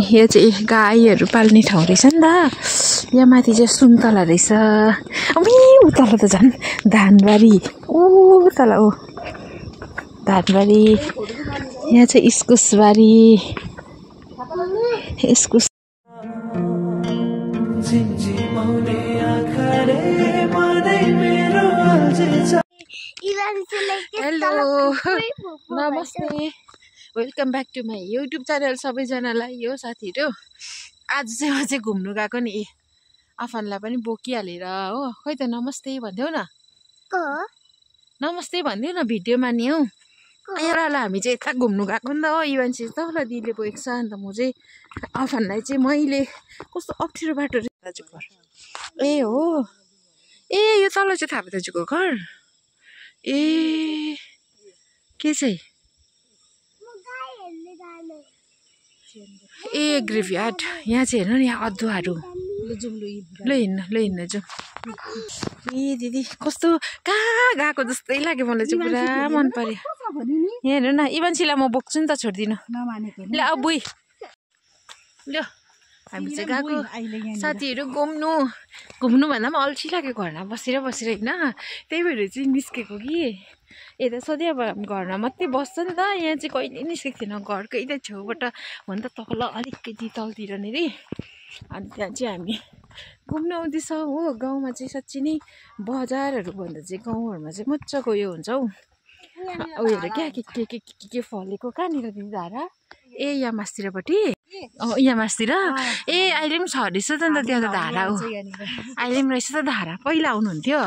यो चाहिँ गाईहरू पाल्ने ठाउँ रहेछ नि त। यहाँ माथि चाहिँ सुन्तला रहेछ। उतल त झन् धानबारी। तल ओ धानबारी। यहाँ चाहिँ इस्कुसबारी। इस्कुस हेलो नमस्ते, welcome back to my YouTube channel सबैजनालाई। यो साथीहरू आज चाहिँ म चाहिँ घुम्नु गएको नि, आफनलाई पनि बोकिहालेर हो। खोइ त नमस्ते भनिदेऊ न, नमस्ते भनिदेऊ न भिडियोमा नि हौ। एउटालाई हामी चाहिँ यता घुम्नु गएको नि त हो। इभान्सी तल दिदीले बोकेको छ। अन्त म चाहिँ आफनलाई चाहिँ मैले कस्तो अप्ठ्यारो बाटो दाजुको घर। ए हो, ए यो तल चाहिँ थापा दाजुको घर। ए के चाहिँ ए ग्रेभयार्ड। यहाँ चाहिँ हेर्नु नि, यहाँ अदुवाहरू। ल हिँड्न जाउँ। ए दिदी कस्तो कहाँ गएको जस्तै लाग्यो मलाई चाहिँ, पुरा मन पर्यो। यहाँ हेर्नु न, इभान्सीलाई म बोक्छु नि त, छोडिदिनु ल। अब बुइ ल, हामी चाहिँ गएको साथीहरू घुम्नु भन्दा पनि अल्छी लाग्यो घरमा बसेर होइन। त्यही भएर चाहिँ निस्केको कि। यता सधैँ अब घरमा मात्रै बस्छ नि त, यहाँ चाहिँ कहिले निस्केको थिएन। घरकै त छेउबाट हो नि त, तल अलिकति तलतिर नि रे। अनि त्यहाँ चाहिँ हामी घुम्नु आउँदैछ हो। गाउँमा चाहिँ साँच्ची नै बजारहरू भन्दा चाहिँ गाउँहरूमा चाहिँ मजाको उयो हुन्छ हौ। उयोहरू क्या के फलेको कहाँनिर दिदी धारा। ए यहाँ मासतिरपट्टि, यहाँ मासतिर। ए अहिले पनि छ रहेछ त अन्त त्यहाँ त धारा हो। अहिले पनि रहेछ त धारा, पहिला आउनुहुन्थ्यो।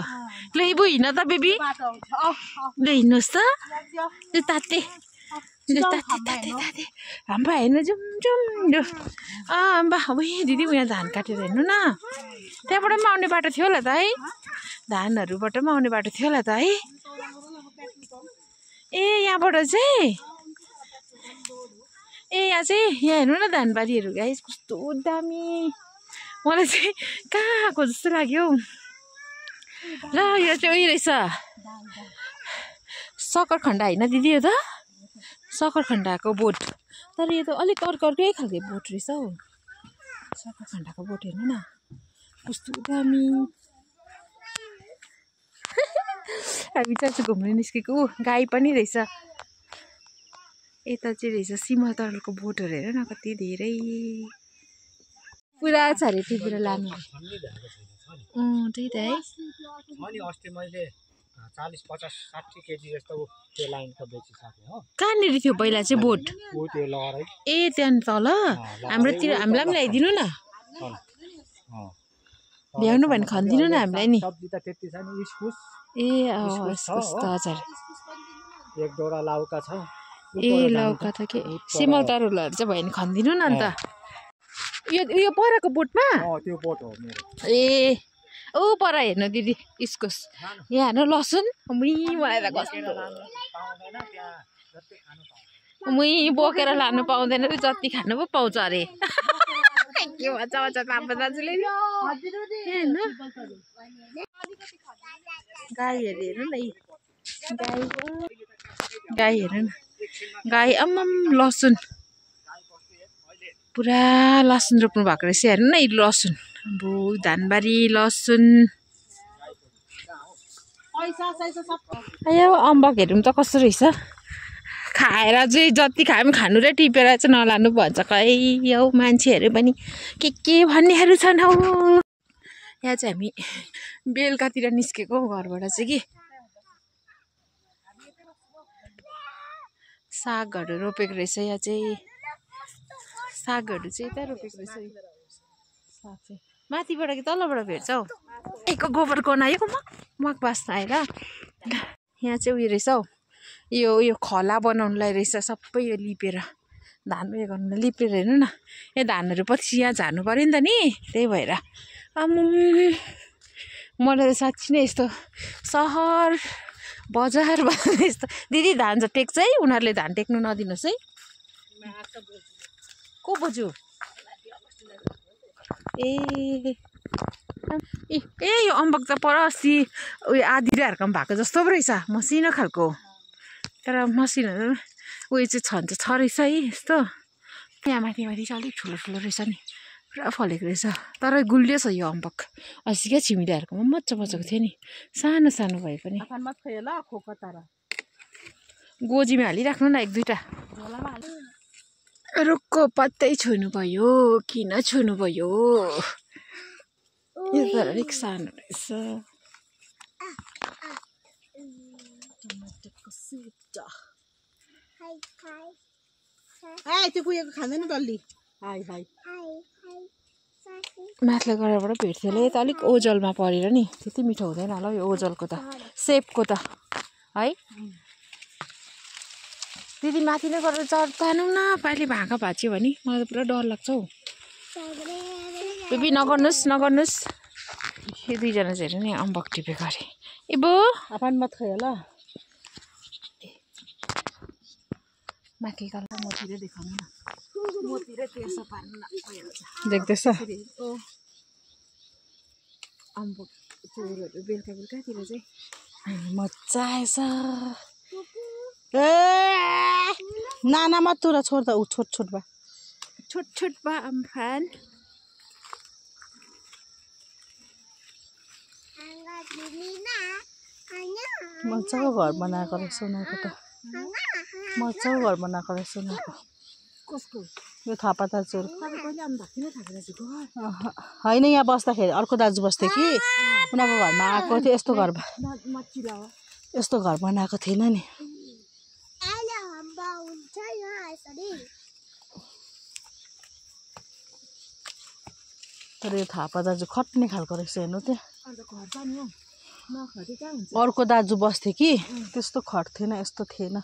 ल इबु हिँड्न त बेबी, ल हिँड्नुहोस् त। त्यो ताते हाम्रा हेर्नु जाउँ ल। अम्बा दिदी उहाँ धान काटेर हेर्नु न। त्यहाँबाट पनि आउने बाटो थियो होला त है, धानहरूबाट पनि आउने बाटो थियो होला त है। ए यहाँबाट चाहिँ यहाँ हेर्नु न धानबारीहरू गाइस, कस्तो दामी। मलाई चाहिँ कहाँ आएको जस्तो लाग्यो। ल यो चाहिँ उयो रहेछ सकरखण्डा होइन दिदी, यो त सकरखण्डाको बोट। तर यो त अलिक अर्कै खालको बोट रहेछ हौ। सकरखण्डाको बोट हेर्नु न कस्तो दामी। हामी चाहिँ घुम्नु निस्केको। गाई पनि रहेछ यता चाहिँ रहेछ। सिमल तरलको बोटहरू हेर न कति धेरै, पुरा छ अरे टिपेर लानु। त्यही त है। अस्ति मैले 40, 50, 60 केजी जस्तो त्यो लाइनको बेचिसकेँ हो। कहाँनिर थियो पहिला चाहिँ बोट? ए त्यहाँ तल हाम्रोतिर, हामीलाई पनि ल्याइदिनु न। भ्याउनु भने खनिदिनु न हामीलाई नि। सब्जी त त्यति छ नि, इस्कुस। ए इस्कुस त हजुर। एक डोरा लौका छ। ए लौका त के सिमल तरुलहरू चाहिँ भयो भने खनिदिनु न अन्त। यो परको बोटमा त्यो बोट हो मेरो। ए ऊ पर हेर्नु दिदी इस्कुस। यहाँ हेर्नु लसुन। मलाई त कस्तो बोकेर लानु पाउँदैन, जति खानु पो पाउँछ अरे। के भन्छ तापा दाजुले। गाईहरू हेर्नु न, गाई हेर्नु न, गाई आम्माम लसुन, पुरा लसुन रोप्नु भएको रहेछ। हेर्नु न यी लसुन, अब धानबारी लसुन। आयो अम्बक हेरौँ त कस्तो रहेछ। खाएर चाहिँ जति खाए पनि खानु र टिपेर चाहिँ नलानु भन्छ। खै हौ मान्छेहरू पनि के भन्नेहरू छन् हौ। यहाँ चाहिँ हामी बेलुकातिर निस्केको घरबाट चाहिँ कि। सागहरू रोपेको रहेछ यहाँ चाहिँ। सागहरू चाहिँ यता रोपेको रहेछ। साग चाहिँ माथिबाट कि तलबाट भेट्छ हौ। एक गोबर गनायो मक बास्न आएर। यहाँ चाहिँ उयो रहेछ हौ, यो खला बनाउनुलाई रहेछ सबै यो लिपेर, धान उयो गर्नु लिपेर। हेर्नु न, यो धानहरू पछि यहाँ झार्नु पऱ्यो नि त नि, त्यही भएर। मलाई त साँच्ची नै यस्तो सहर बजार भन्दा यस्तो। दिदी धान चाहिँ टेक्छ है, उनीहरूले धान टेक्नु नदिनुहोस् है। को बोजू? ए यो अम्बक त पर अस्ति उयो आदिराहरूको भएको जस्तो पो रहेछ, मसिनो खालको। तर मसिनो उयो चाहिँ छ रहेछ है यस्तो। यहाँ माथि माथि चाहिँ अलिक ठुलो ठुलो रहेछ नि पुरा फलेको रहेछ तर गुलियो छ यो अम्बक अस्ति क्या छिमिल्याहरूकोमा मजा मजाको थियो नि सानो सानो भए पनि गोजीमा हालिराख्नु न एक दुईवटा रुखको पत्तै छुनु भयो किन छुनु भयो यो त अलिक सानो रहेछ त्यो कुहिएको खाँदैन डल्ली माथिल्लो गराबाट भेट्थ्यो होला यो त अलिक ओजलमा परेर नि त्यति मिठो हुँदैन होला यो ओजलको त सेपको त है दिदी माथि नै गरेर चढ्तानु न पाइले भाँका भाँच्यो भने मलाई त पुरा डर लाग्छ हौ बेबी नगर्नुहोस् नगर्नुहोस् यो दुईजना चाहिँ हेर नि अम्बक टिपेको अरे ए बो अपन मत खायो ल माथि तल मतिर देखाउनु न मतिर तेर्सो पार्नु न देख्दैछ अम्बक चोरहरू बेलुका बेलुकातिर चाहिँ मजा आएछ ए नाना मत तुर छोड त ऊ छोट छोट बा छोट छोट बा अम्फान मजाको घर बनाएको रहेछ उनीहरूको त मजाको घर बनाएको रहेछ उनीहरूको कसको यो थापा दाजुहरू तपाईँ कहिले आउनु भएको थिएन थापा दाजुको घर होइन यहाँ बस्दाखेरि अर्को दाजु बस्थ्यो कि उनीहरूको घरमा आएको थियो यस्तो घर यस्तो घर बनाएको थिएन नि तर यो थापा दाजु खट्ने खालको रहेछ हेर्नु त्यहाँ अर्को दाजु बस्थ्यो कि त्यस्तो खट्थेन यस्तो थिएन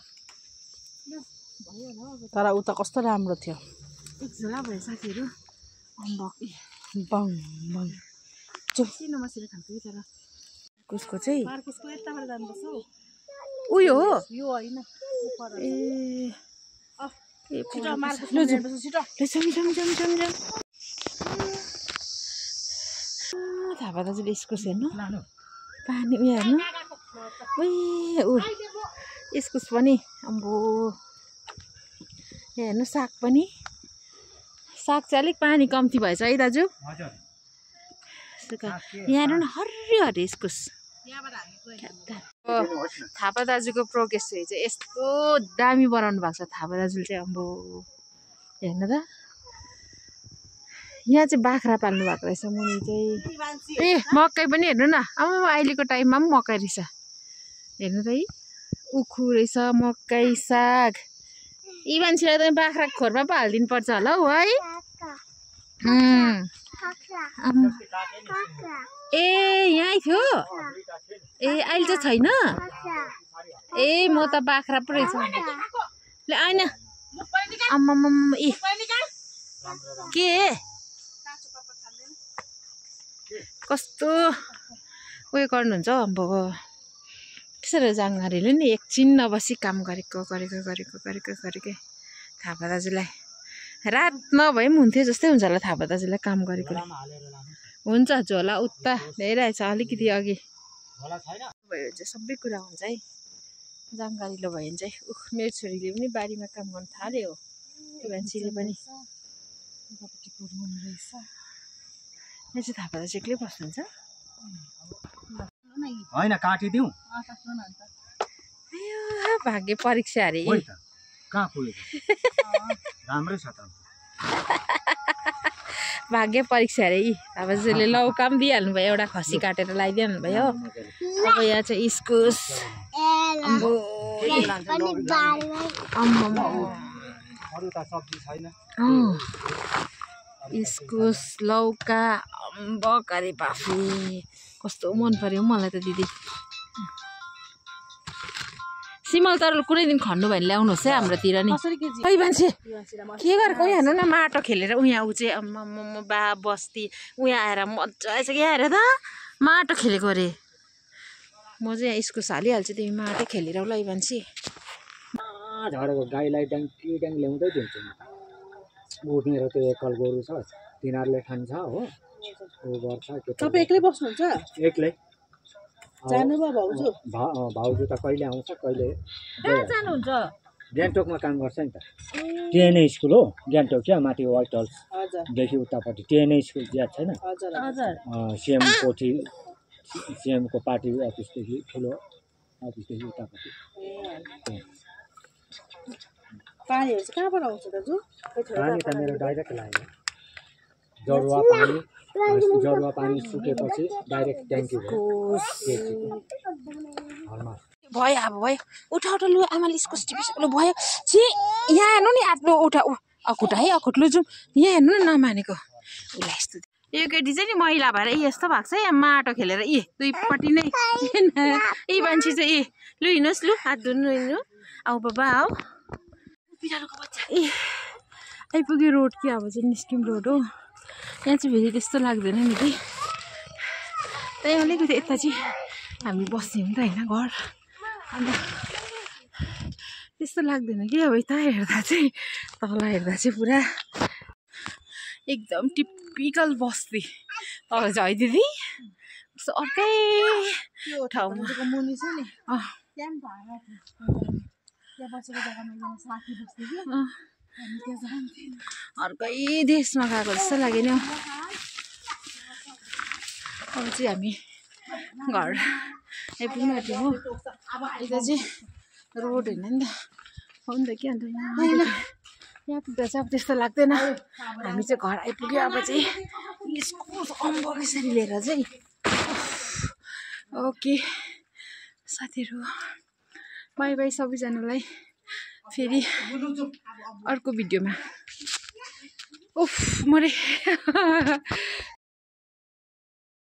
तर उता कस्तो राम्रो थियो झोला भयो साथीहरू अम्बक बङ बङ मसिनो खालको तर कसको चाहिँ मार्कुसको यताबाट जानुपर्छ हौ उयो हो यो होइन ए छिटो मार्कुस छिटो थापा दाजुले इस्कुस हेर्नु पानी उयो हेर्नु ऊ इस्कुस पनि अम्बो यहाँ हेर्नु साग पनि साग चाहिँ अलिक पानी कम्ती भएछ है दाजु यहाँ हेर्नु न हरियो हरियो इस्कुस थापा दाजुको प्रोग्रेस चाहिँ यस्तो दामी बनाउनु भएको छ थापा दाजुले चाहिँ अम्बो हेर्नु त यहाँ चाहिँ बाख्रा पाल्नु भएको रहेछ मुनि चाहिँ ए मकै पनि हेर्नु न अब अहिलेको टाइममा पनि मकै रहेछ हेर्नु त है उखु रहेछ मकै साग यी मान्छेलाई त बाख्राको खोरमा पो हालिदिनु पर्छ होला हौ है ए यहीँ थियो ए अहिले चाहिँ छैन ए म त बाख्रा पो रहेछ ल आएन आम्मामा ए के कस्तो उयो गर्नुहुन्छ हौ अम्बो त्यसरी जाङ्गारीले नि एकछिन नबसी काम गरेको थापा दाजुलाई रात नभए पनि हुन्थ्यो जस्तै हुन्छ होला थापा दाजुलाई काम गरेको हुन्छ झोला उता ल्याइरहेछ अलिकति अघि भयो भने चाहिँ सबै कुरा हुन्छ है जाङ्गारीलो भयो भने चाहिँ मेरो छोरीले पनि बारीमा काम गर्नु थाल्यो त्यो मान्छेले पनि यहाँ चाहिँ थापा दाजु एक्लै बस्नुहुन्छ होइन काटिदिउँ भाग्य परीक्षा अरे कहाँ पुगेको राम्रै छ त भाग्य परीक्षा अरे यी थापा दाजुले लौका पनि दिइहाल्नु भयो एउटा खसी काटेर लगाइदिइहाल्नु भयो अब यहाँ चाहिँ इस्कुस अरू त सब्जी छैन इस्कुस लौका अम्बक अरे बाफे कस्तो मन पर्यो मलाई त दिदी सिमल तर कुनै दिन खन्नु भयो भने ल्याउनुहोस् है हाम्रोतिर नि खै मान्छे के गरेको हेर्नु न माटो खेलेर उहाँ ऊ चाहिँ आम्मामा बा बस्ती उहाँ आएर मजा आएछ क्या हेर त माटो खेलेको अरे म चाहिँ यहाँ इस्कुस हालिहाल्छु तिमी माटो खेलेर ल मान्छे झरेको गाईलाई ड्याङ्की ड्याङ ल्याउँदै दिन्छु म ऊ मेरो त्यो एकल गोरु छ तिनीहरूले खान्छ हो ऊ गर्छ तपाईँ एक्लै बस्नुहुन्छ एक्लै जानुभयो भाउजू भाउजू त कहिले आउँछ कहिले कहाँ जानुहुन्छ गान्तोकमा काम गर्छ नि त टिएनए स्कुल हो गान्तोक क्या माथि व्हाइट हाउसदेखि उतापट्टि टिएनए स्कुल याद छैन सिएमको पार्टी अफिसदेखि ठुलो अफिसदेखि उतापट्टि पानीहरू चाहिँ कहाँबाट आउँछ दाजु पानी त मेरो डाइरेक्ट लाग्यो जरुवा पानी सुकेपछि डाइरेक्ट ट्याङ्की भयो अब भयो उठा उठा लु आमाले इस्कुस टिपिसक्नु भयो छि यहाँ हेर्नु नि आफ्नो उठा अखुटा है अखुट लु जाउँ यहाँ हेर्नु न नमानेको उसलाई यस्तो यो केटी चाहिँ नि महिला भएर यस्तो भएको छ यहाँ माटो खेलेर दुईपट्टि नै मान्छे चाहिँ लु हिँड्नुहोस् लु हात धुनु हिँड्नु आऊ बाबा आऊ बिरालोको बच्चा आइपुग्यो रोड कि अब चाहिँ निस्किम रोड हो यहाँ चाहिँ फेरि त्यस्तो लाग्दैन नि कि त्यही अलिकति यता चाहिँ हामी बस्ने हो नि त होइन घर अन्त त्यस्तो लाग्दैन कि अब यता हेर्दा चाहिँ तल हेर्दा चाहिँ पुरा एकदम टिपिकल बस्ती तल चाहिँ है दिदी कस्तो अर्कै ठाउँमा अर्कै देशमा गएको जस्तो लाग्यो नि अब चाहिँ हामी घर आइपुग्नु आँट्यो हो यता चाहिँ रोड होइन नि त हो नि त के अन्त यहाँ पुग्दा चाहिँ अब त्यस्तो लाग्दैन हामी चाहिँ घर आइपुग्यो अब चाहिँ इस्कुस अम्बो यसरी लिएर चाहिँ ओके साथीहरू बाई बाई सबैजनालाई फेरि अर्को भिडियोमा उफ मरे